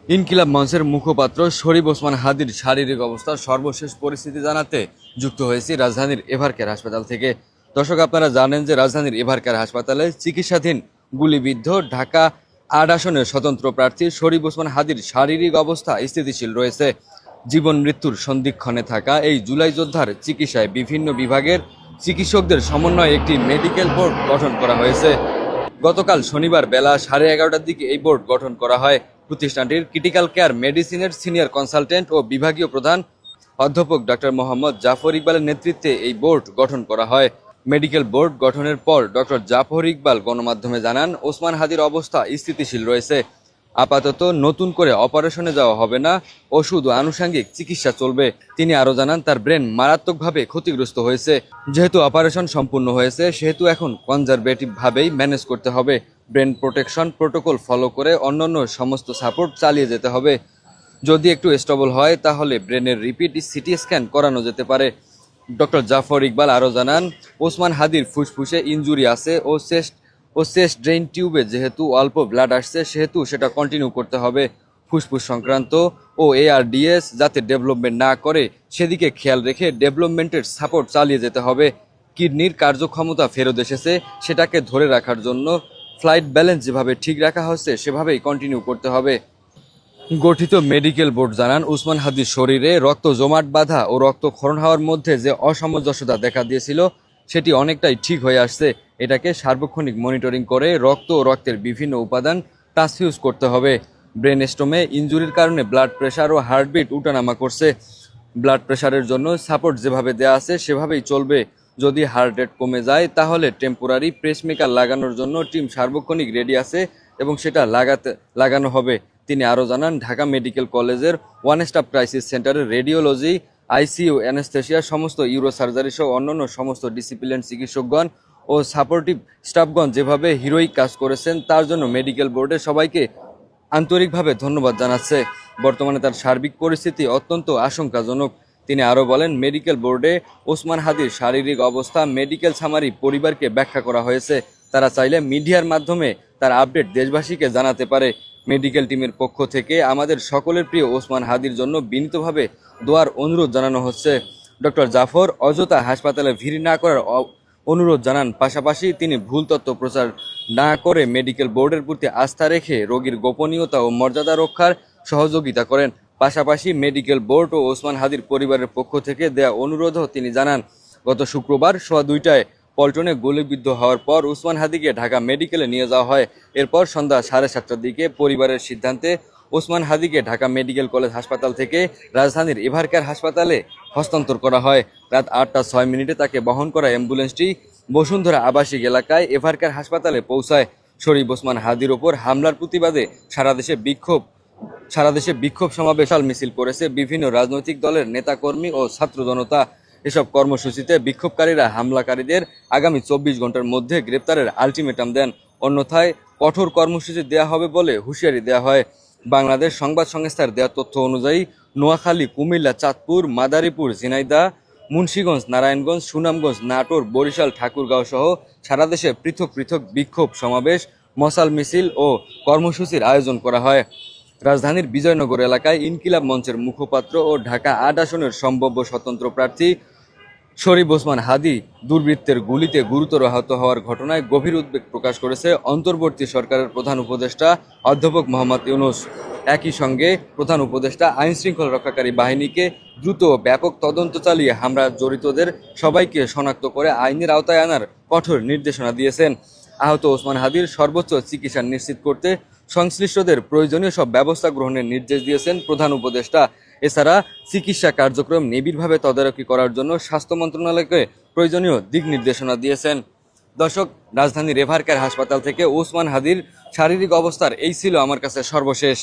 ইনকিলাব মঞ্চের মুখপাত্র শরীফ ওসমান হাদির শারীরিক অবস্থার সর্বশেষ পরিস্থিতি জানাতে যুক্ত হয়েছি রাজধানীর এভারকেয়ার হাসপাতাল থেকে। দর্শক, আপনারা জানেন যে রাজধানীর এভারকেয়ার হাসপাতালে চিকিৎসাধীন গুলিবিদ্ধ ঢাকা ৮ আসনের স্বতন্ত্র প্রার্থী শরীফ ওসমান হাদির শারীরিক অবস্থা স্থিতিশীল রয়েছে। জীবন মৃত্যুর সন্ধিক্ষণে থাকা এই জুলাই যোদ্ধার চিকিৎসায় বিভিন্ন বিভাগের চিকিৎসকদের সমন্বয়ে একটি মেডিকেল বোর্ড গঠন করা হয়েছে। গতকাল শনিবার বেলা 11:30টার দিকে এই বোর্ড গঠন করা হয়। প্রতিষ্ঠানটির ক্রিটিক্যাল কেয়ার মেডিসিনের সিনিয়র কনসালটেন্ট ও বিভাগীয় প্রধান অধ্যাপক ডক্টর মোহাম্মদ জাফর ইকবালের নেতৃত্বে এই বোর্ড গঠন করা হয়। মেডিকেল বোর্ড গঠনের পর ডক্টর জাফর ইকবাল গণমাধ্যমে জানান, ওসমান হাদির অবস্থা স্থিতিশীল রয়েছে। আপাতত নতুন করে অপারেশনে যাওয়া হবে না, ওষুধ ও আনুষঙ্গিক চিকিৎসা চলবে। তিনি আরও জানান, তার ব্রেন মারাত্মকভাবে ক্ষতিগ্রস্ত হয়েছে। যেহেতু অপারেশন সম্পূর্ণ হয়েছে, সেহেতু এখন কনজারভেটিভ ভাবেই ম্যানেজ করতে হবে। ব্রেন প্রোটেকশন প্রোটোকল ফলো করে অন্যান্য সমস্ত সাপোর্ট চালিয়ে যেতে হবে। যদি একটু স্টেবল হয় তাহলে ব্রেনের রিপিট সিটি স্ক্যান করানো যেতে পারে। ডক্টর জাফর ইকবাল আরও জানান, ওসমান হাদির ফুসফুসে ইনজুরি আছে ও চেস্ট ড্রেন টিউবে যেহেতু অল্প ব্লাড আসছে, সেহেতু সেটা কন্টিনিউ করতে হবে। ফুসফুস সংক্রান্ত ও ARDS যাতে ডেভেলপমেন্ট না করে সেদিকে খেয়াল রেখে ডেভেলপমেন্টের সাপোর্ট চালিয়ে যেতে হবে। কিডনির কার্যক্ষমতা ফেরত এসেছে, সেটাকে ধরে রাখার জন্য ফ্লাইট ব্যালেন্স যেভাবে ঠিক রাখা হচ্ছে সেভাবেই কন্টিনিউ করতে হবে। গঠিত মেডিকেল বোর্ড জানান, ওসমান হাদির শরীরে রক্ত জমাট বাঁধা ও রক্তক্ষরণ হওয়ার মধ্যে যে অসামঞ্জস্যতা দেখা দিয়েছিল সেটি অনেকটাই ঠিক হয়ে আসছে। এটাকে সার্বক্ষণিক মনিটরিং করে রক্ত ও রক্তের বিভিন্ন উপাদান ট্রান্সফিউজ করতে হবে। ব্রেন স্টোমে ইনজুরির কারণে ব্লাড প্রেশার ও হার্টবিট উঠানামা করছে। ব্লাড প্রেশারের জন্য সাপোর্ট যেভাবে দেওয়া আছে সেভাবেই চলবে। যদি হার্ট রেট কমে যায় তাহলে টেম্পোরারি পেসমেকার লাগানোর জন্য টিম সার্বক্ষণিক রেডি আছে এবং সেটা লাগানো হবে। তিনি আরও জানান, ঢাকা মেডিকেল কলেজের ওয়ান স্টপ ক্রাইসিস সেন্টারের রেডিওলজি, ICU, অ্যানেস্থেশিয়া, সমস্ত ইউরো সার্জারি সহ অন্যান্য সমস্ত ডিসিপ্লিন চিকিৎসকগণ ও সাপোর্টিভ স্টাফগণ যেভাবে হিরোইক কাজ করেছেন তার জন্য মেডিকেল বোর্ডের সবাইকে আন্তরিকভাবে ধন্যবাদ জানাচ্ছে। বর্তমানে তার সার্বিক পরিস্থিতি অত্যন্ত আশঙ্কাজনক। তিনি আরও বলেন, মেডিকেল বোর্ডে ওসমান হাদির শারীরিক অবস্থা মেডিকেল সামারি পরিবারকে ব্যাখ্যা করা হয়েছে। তারা চাইলে মিডিয়ার মাধ্যমে তার আপডেট দেশবাসীকে জানাতে পারে। মেডিকেল টিমের পক্ষ থেকে আমাদের সকলের প্রিয় ওসমান হাদির জন্য বিনীতভাবে দোয়ার অনুরোধ জানানো হচ্ছে। ডক্টর জাফর অযথা হাসপাতালে ভিড় না করার অনুরোধ জানান। পাশাপাশি তিনি ভুল তথ্য প্রচার না করে মেডিকেল বোর্ডের প্রতি আস্থা রেখে রোগীর গোপনীয়তা ও মর্যাদা রক্ষার সহযোগিতা করেন। পাশাপাশি মেডিকেল বোর্ড ও ওসমান হাদির পরিবারের পক্ষ থেকে দেয়া অনুরোধও তিনি জানান। গত শুক্রবার সোয়া 2টায় পল্টনে গুলিবিদ্ধ হওয়ার পর ওসমান হাদিকে ঢাকা মেডিকেলে নিয়ে যাওয়া হয়। এরপর সন্ধ্যা 7:30টার দিকে পরিবারের সিদ্ধান্তে ওসমান হাদিকে ঢাকা মেডিকেল কলেজ হাসপাতাল থেকে রাজধানীর এভারকেয়ার হাসপাতালে হস্তান্তর করা হয়। রাত 8:06 তাকে বহন করা অ্যাম্বুলেন্সটি বসুন্ধরা আবাসিক এলাকায় এভারকেয়ার হাসপাতালে পৌঁছায়। শরীফ ওসমান হাদির ওপর হামলার প্রতিবাদে সারা দেশে বিক্ষোভ সমাবেশ মিছিল করেছে বিভিন্ন রাজনৈতিক দলের নেতাকর্মী ও ছাত্র জনতা। এসব কর্মসূচিতে বিক্ষোভকারীরা হামলাকারীদের আগামী 24 ঘন্টার মধ্যে গ্রেপ্তারের আলটিমেটাম দেন, অন্যথায় কঠোর কর্মসূচি দেওয়া হবে বলে হুঁশিয়ারি দেওয়া হয়। বাংলাদেশ সংবাদ সংস্থার দেওয়া তথ্য অনুযায়ী নোয়াখালী, কুমিল্লা, চাঁদপুর, মাদারীপুর, ঝিনাইদহ, মুন্সিগঞ্জ, নারায়ণগঞ্জ, সুনামগঞ্জ, নাটোর, বরিশাল, ঠাকুরগাঁও সহ সারা দেশে পৃথক পৃথক বিক্ষোভ সমাবেশ, মশাল মিছিল ও কর্মসূচির আয়োজন করা হয়। রাজধানীর বিজয়নগর এলাকায় ইনকিলাব মঞ্চের মুখপাত্র ও ঢাকা ৮ আসনের সম্ভাব্য স্বতন্ত্র প্রার্থী শরীফ ওসমান হাদি দুর্বৃত্তের গুলিতে গুরুতর আহত হওয়ার ঘটনায় গভীর উদ্বেগ প্রকাশ করেছে অন্তর্বর্তী সরকারের প্রধান উপদেষ্টা অধ্যাপক মোহাম্মদ ইউনূস। একই সঙ্গে প্রধান উপদেষ্টা আইনশৃঙ্খলা রক্ষাকারী বাহিনীকে দ্রুত ও ব্যাপক তদন্ত চালিয়ে হামলায় জড়িতদের সবাইকে শনাক্ত করে আইনের আওতায় আনার কঠোর নির্দেশনা দিয়েছেন। আহত ওসমান হাদির সর্বোচ্চ চিকিৎসা নিশ্চিত করতে সংশ্লিষ্টদের প্রয়োজনীয় সব ব্যবস্থা গ্রহণের নির্দেশ দিয়েছেন প্রধান উপদেষ্টা। এছাড়া চিকিৎসা কার্যক্রম নিবিড়ভাবে তদারকি করার জন্য স্বাস্থ্য মন্ত্রণালয়কে প্রয়োজনীয় দিক নির্দেশনা দিয়েছেন। দর্শক, রাজধানীর এভারকেয়ার হাসপাতাল থেকে ওসমান হাদির শারীরিক অবস্থার এই ছিল আমার কাছে সর্বশেষ।